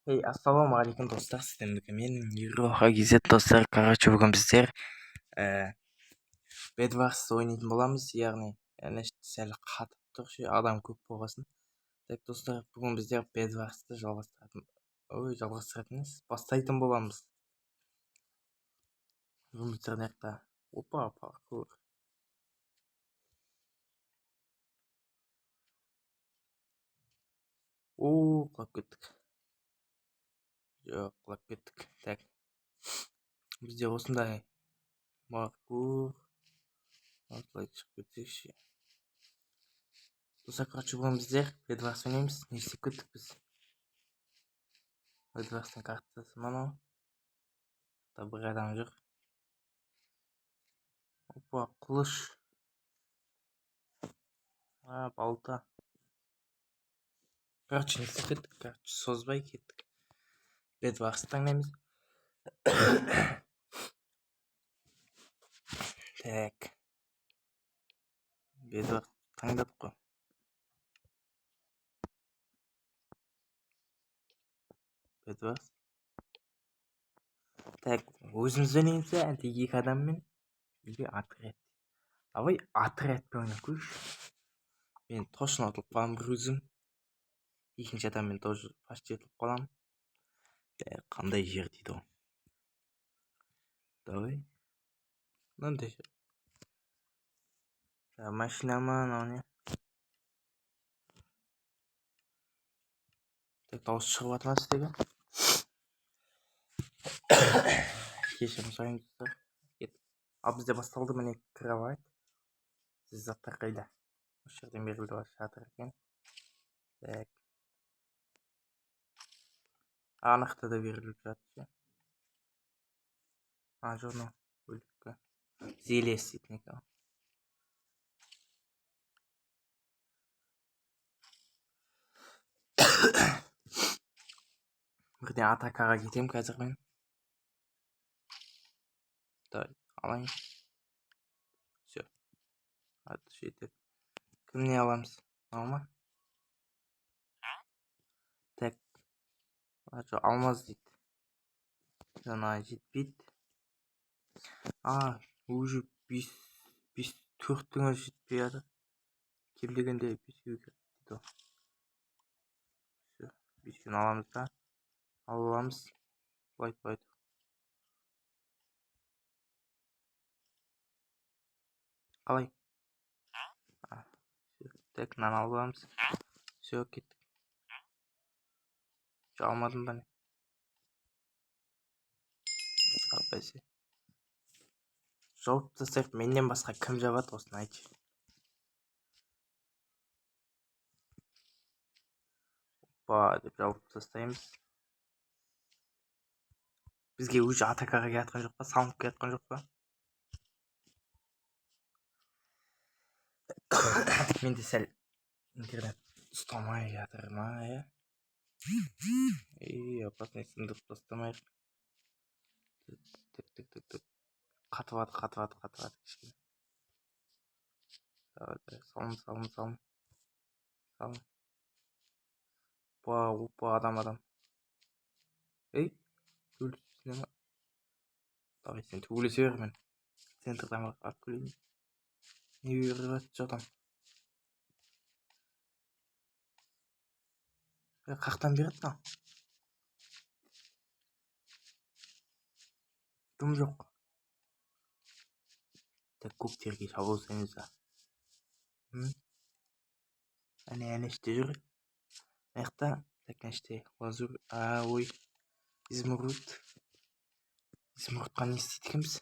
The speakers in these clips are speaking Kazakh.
Ассалаумағалейкум достар, сіздермен мен Еуроха GZ достар. Короче, бүгін біздер бедварс ойнайтын боламыз, яғни сәл қатып тұр, адам көп болғасын. Так, достар, бүгін біздер бедварсты жалғастыратын емес, бастайтын боламыз. Бүгін біздер жақта паркур. Құлап кеттік. Жоқ, құлап кеттік. Так, бізде осындай паркур. Осылай шығып кетсекші. Достар, короче, бүгін біздер бедварс ойнаймыз. Не істеп кеттік біз? Бедварстың картасы мынау. Бір адам жүр. Қылыш. Балта. Короче, не істеп кеттік. Короче, созбай кеттік. Бедварсты таңдаймыз. Так. Бедварс таңдадық қой. Бедварс. Так, өзіміз ойнаймыз ба, әлде екі адаммен? Или отряд? Давай отрядпен ойнап көрейікші. Мен точно ұтылып қаламын бір өзім. Екінші адаммен тоже почти ұтылып қаламын. Қандай жер дейді ғой. Давай. Мынандай жер. Машина ма, анау не? Так, дауыс шығып жатыр ма сіздерге? Кешірім сұраймыз. Ал бізде басталды, міне кровать. Сіз заттар қайда? Осы жерден берілді бар шатыр екен. Так. Анықта да беріліп жатыр. Жоқ, мынау бөлікке. Зелес дейтін екен. Бірден атакаға кетемін қазір мен. Давай, алайын. Все. Жетеді. Кімне аламыз? Мынау ма? Так. Алмаз дейді. Жаңа жетпейді. Уже 4-тің жетпей жатыр. Кем дегенде 5-ге керек дейді. Все. 5-ін аламыз да. Аламыз. Былай. Қалай? Так, мынаны алып аламыз. Все, кеттік. Алмадым ба не? Бәсе. Жауып тастайық, менен басқа кім жабады, осыны айтшы. Деп жауып тастаймыз. Бізге уже атакаға келатқан жоқ па? Салынып келатқан жоқ па? Менде сәл интернет ұстамай жатыр ма, иә? Опасный сындырып тастамайық. Тік. Қатываты кішкене. Салым. Опа, адам. Ей, өлісіне ма? Давай, сен төгілесе бер мен. Центрдан қарап көлейін. Не беріп жатыр адам? Қақтан береді да? Дым жоқ. Так, көктерге шабуыл жасаймыз да. Әне іште жүр. Аяқта, так, іште лазур. Ой, изумрудқа не істейді екенбіз?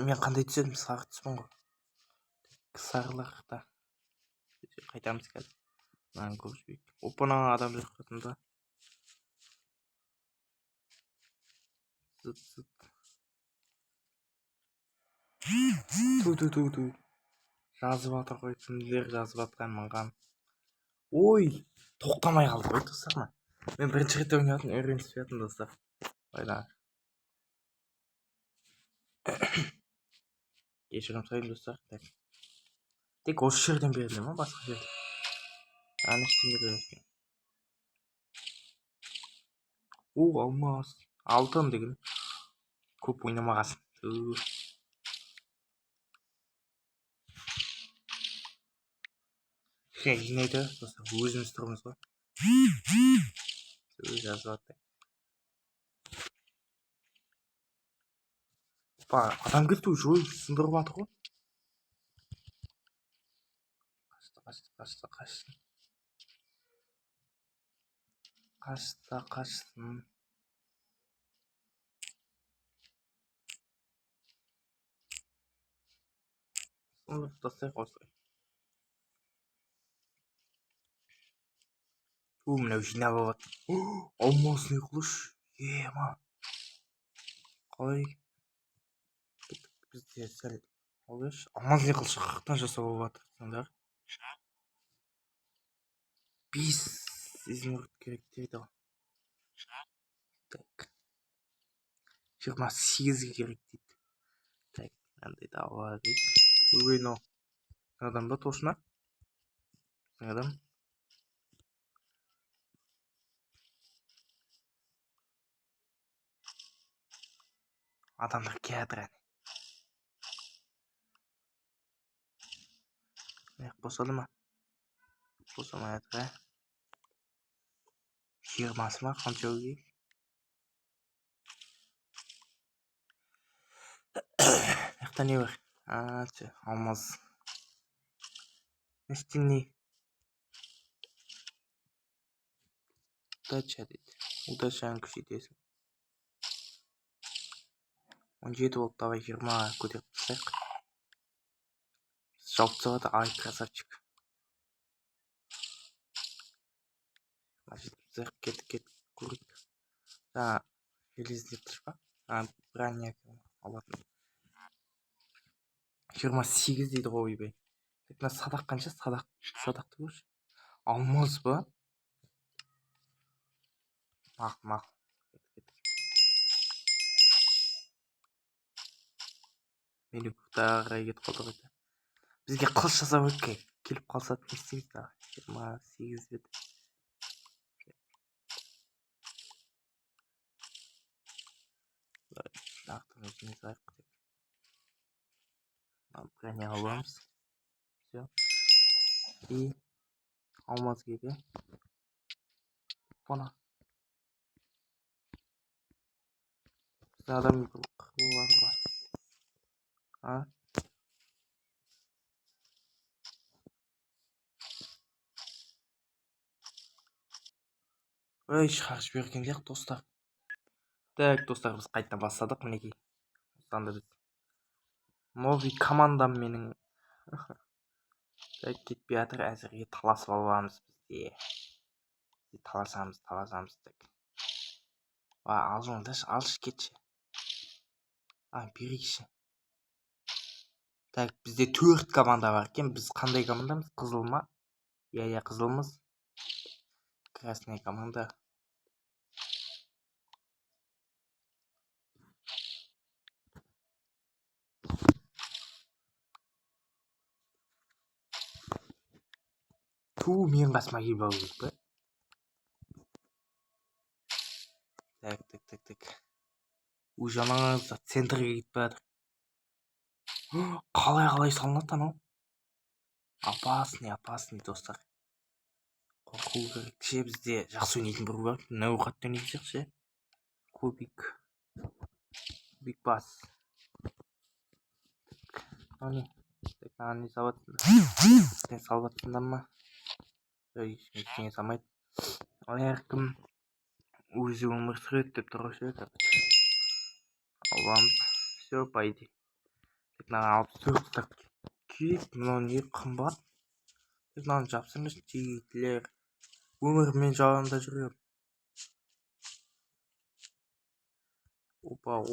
Мен қандай түседім? Сары түспін ғой. Сарылақта. Қайтамыз қазір. Мынаны көп жібейік. Опана, адам жоқ қатында. Зыт. Ту. Жазып атыр ғой, кімдер жазып атқан маған. Ой, тоқтамай қалды ғой достар ма? Мен бірінші рет ойнатын, үйренісіп жатырмын достар. Байда. Кешірім сұраймын достар. Тек осы жерден берілді ма, басқа жерден? Ештеңе берілмеген. Алмас. Алтын деген. Көп ойнамағасын. Жинайды. Өзіміз тұрмыз ғой. Жазып жатыр. Адам кетті уже, ой, сындырып жатыр ғой. Қашсын. Сындырып тастайық осылай. Мынау жинап алады. Алмас не қылыш? Ема. Қалай? Бізде сәл алайыншы. Алмас не қылыш қырықтан жасап алып жатырсыңдар. 5 изумруд керек дейді ғой. Так. 28 керек дейді. Так, мынандайды алайық. Ой, мынау адам ба тосына? Адам. Адамдар келатыр әне. Босады ма? Босамай жатыр, 20-сы ма? Қанша өйгей? Мықты не бар? Алмаз. Нестеңне? Удача дейді. Удачаны күшейтесің. 17 болды, давай 20 көтеріп тастайық. Жауып тастады, ай, красавчик. Кет, көрейік. Жаңа железді тұрш па? Броня алатын. 28 дейді ғой, ойбай. Мына садақ қанша? Садақты көрші. Алмаз ба? Мақ. Мені құқтаға кетіп қалды ғой. Бізге қылыш жасап өтке. Келіп қалса не істейміз да? 28 бет. Нақтың өзіміз айып кетек. Броня аламыз. Все. И алмаз келді. Бана. Бізде адам қылылар ба? Ой, шығарып жіберген сияқты достар. Так, достар, біз қайтадан бастадық, мінекей. Осында біз новый командам менің. Так, кетпей жатыр, әзірге таласып аламыз бізде. Таласамыз. Так. Алшы кетші. Берейікші. Так, бізде 4 команда бар екен. Біз қандай командамыз? Қызыл ма? Иә, қызылмыз. Красная команда. Мен басыма келіп алу керек па? Так. Жаңаңызда центрге кетіп жатыр. Қалай салынады анау? Опасный достар. Қорқу керек. Бізде жақсы ойнайтын бір бар. Науқатты ойнайтын сияқты. Кубик бас. Не салватсыңдар ма? Ештеңе салмайды. Әркім өзі өмір сүреді деп тұр ғой. Аламыз. Все, пойди. Мынаны алып тастап кет. Мынау не қымбат? Мынаны жапсаңыз жейтілер. Өмірмен жағында жүрем. Опа.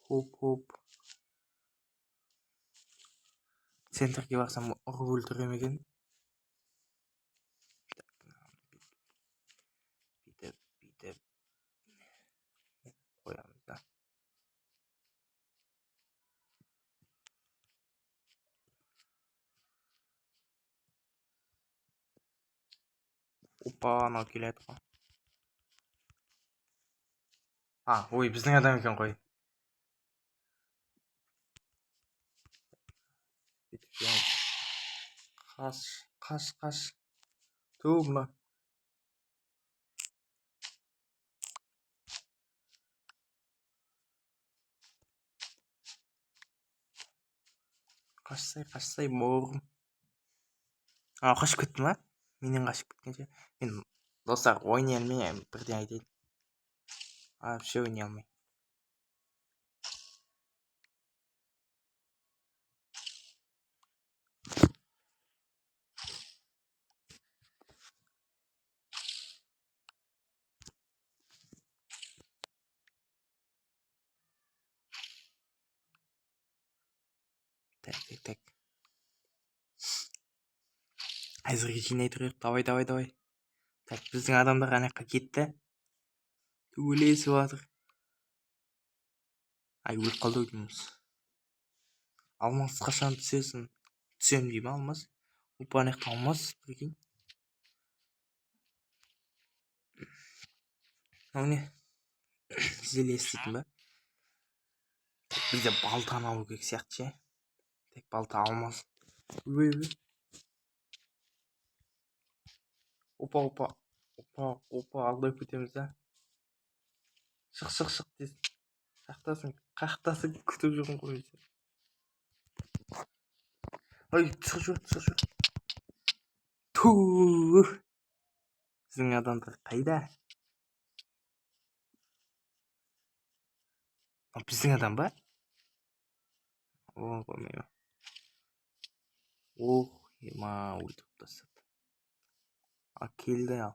Хоп. Центрге барсам ұрып өлтірем екен. Бүйтіп қоямыз да. Опа, анау келеді ғой. Ой, біздің адам екен ғой. Қаш. Ту мына. Қашсай бауырым. Қашып кетті ма? Менен қашып кеткенше. Мен достар ойнай алмай бірден айтайын. Вообще ойнай алмай. Так. Әзірге жинай тұрайық. Давай. Так, біздің адамдар ана жаққа кетті. Төбелесіп жатыр. Өліп қалды дейміз. Алмас қашан түсесің? Түсем дей ма алмас? Опа, ана жақта алмас. Прикинь. Не? Зеле істейтін ба? Бізде балтаны алу керек сияқты ше. Тек балта алмас. Опа, алдап кетеміз да. Шық дес. Қақтасын күтіп жүрмін ғой. Түсір жүр. Туу. Біздің адамдар қайда? Біздің адам ба? Қоймай. Ема өлтіріп тастады. Келді ал.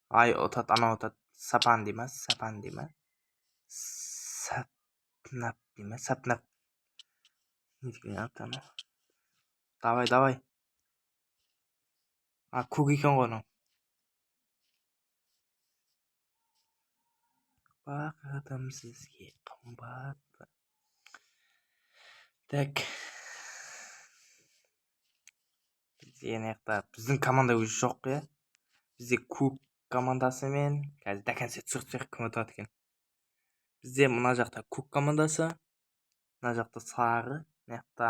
Анау отат. Сапан дей ма? Сапнап дей ма? Сапнап. Не деген аты анау? Давай. Көк екен ғой анау. Бақытым сізге қымбат. Так. Біздің команда өзі жоқ қой. Бізде көк командасы мен қазір до конца түсірсек кім ұтады екен. Бізде мына жақта көк командасы, мына жақта сары, мына жақта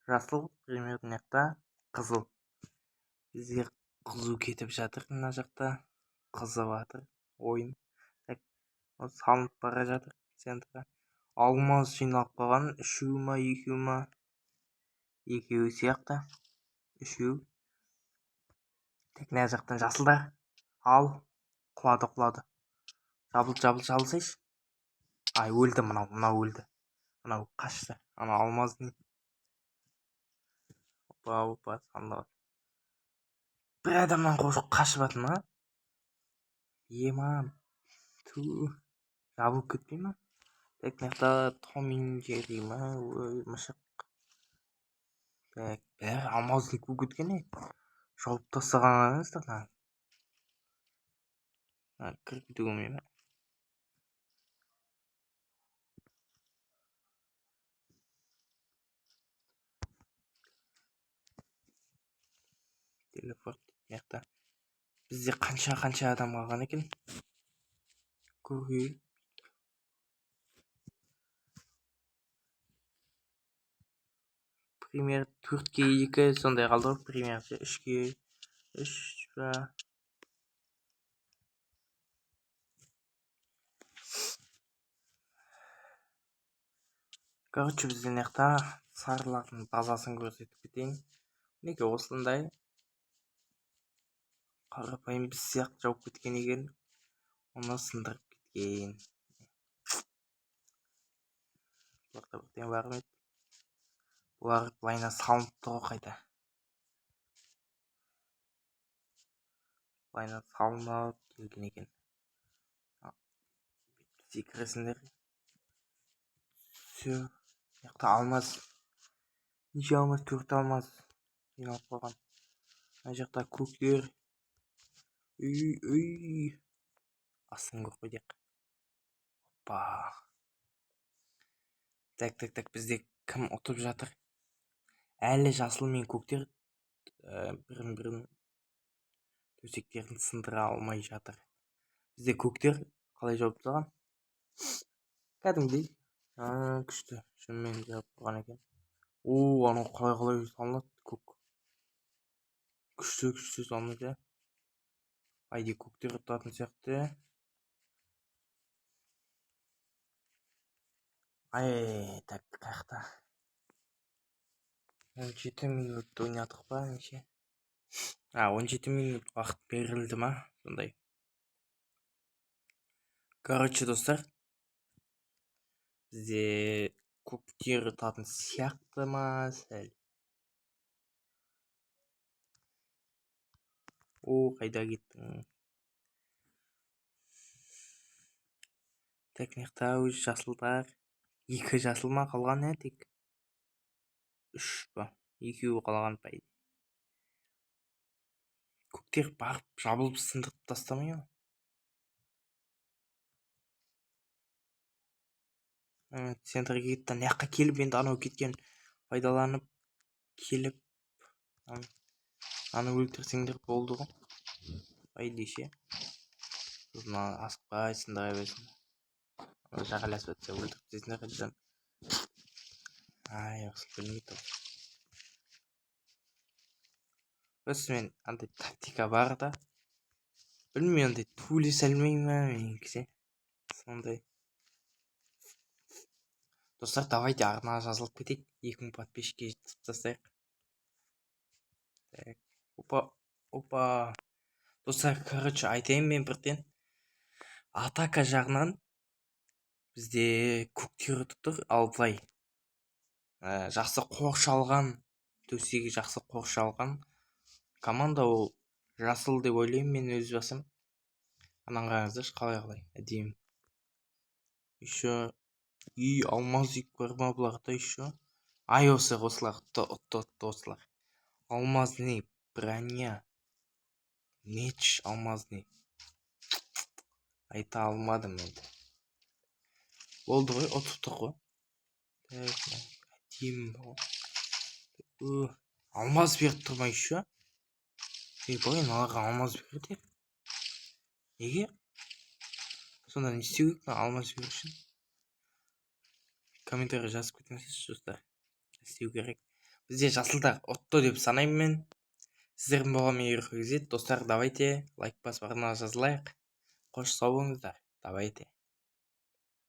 жасыл, примерно мына жақта қызыл. Бізде қызу кетіп жатыр, мына жақта қызып жатыр ойын. Салынып бара жатыр центрға. Алмаз жиналып қалған, екеуі сияқты. Үшеу. Тек мына жақтан жасылдар. Ал, құлады. Жабылсайшы. Өлді мынау өлді. Мынау қашты. Анау алмаздың. Опа, сандалып. Бір адамнан қашып жатыр ма? Ема. Жабылып кетпей ма? Тек мына жақта Том и Джерри ма? Мысық. Бәрі алмаздың көк кеткен не? Жауып тастаған адамсыздар. Кіріп кетуге болмай ма? Телефорт мына бізде қанша адам қалған екен? Көрейік. Пример 4-ке 2 сондай қалды ғой. Пример 3-ке 3 ба. Короче, бізден жақта сарылардың базасын көрсетіп кетейін. Неге осындай қарапайым біз сияқты жауып кеткен екен. Оны сындырып кеткен. Бірден бармайды. Бұлар былайына салынып тұр қайта. Былайына салынып келген екен. Секіресіңдер. Все. Яқта алмаз. Неше алмаз? 4 алмаз. Жиналып қалған. Мына жақта көктер. Астын көрмедік. Опа. Так. Бізде кім ұтып жатыр? Әлі жасыл мен көктер бірін төсектерін сындыра алмай жатыр. Бізде көктер қалай жауып тастаған? Кәдімгідей күшті шынымен жауып тұрған екен. Анау қалай салынады көк. Күшті салынады. Айде көктер тұратын сияқты. Так, қаяқта 17 минут ойнадық па неше? 17 минут уақыт берілді ма? Сондай. Короче, достар, бізде көктер ұтатын сияқты ма сәл? Қайда кеттің? Так, мықты жасылдар. 2 жасыл ма қалған тек? 3 па? 2 қалған па? Көктер барып жабылып сындырып тастамай ма? Центрге кетті. Яққа келіп енді анау кеткен пайдаланып келіп аны өлтірсеңдер болды ғой. Деше. Мына асықпай сындыра берсін. Жағаласып өтсе өлтіріп тезінен қайтадан. Осы білмейді. Мен андай тактика бар да. Білмеймін, андай тулей салмай ма меніңкісе. Сондай. Достар, давайте арна жазылып кетейік. 2000 подписчикке жеткізіп тастайық. Так. Опа. Достар, короче, айтайын мен бірден. Атака жағынан бізде көктер ұтып тұр, ал былай жақсы қоршалған, төсегі жақсы қоршалған команда ол жасыл деп ойлаймын мен өз басым. Анан қараңыздаршы қалай әдемі. Еще алмаз үй бар ма бұларда еще? Осылар ұтты осылар. Алмазный броня. Меч алмазный. Айта алмадым енді. Болды ғой, ұтып тұр ғой. Әдемі. Алмаз беріп тұр ма еще? Блин, аларға алмаз берді. Неге? Сонда не істеу керек алмаз беру үшін? Комментарий жазып кетіңіздерші достар. Істеу керек. Бізде жасылдар ұтты деп санаймын мен. Сіздердің болған достар, давайте лайк басып арна жазылайық. Қош сау болыңыздар. Давайте.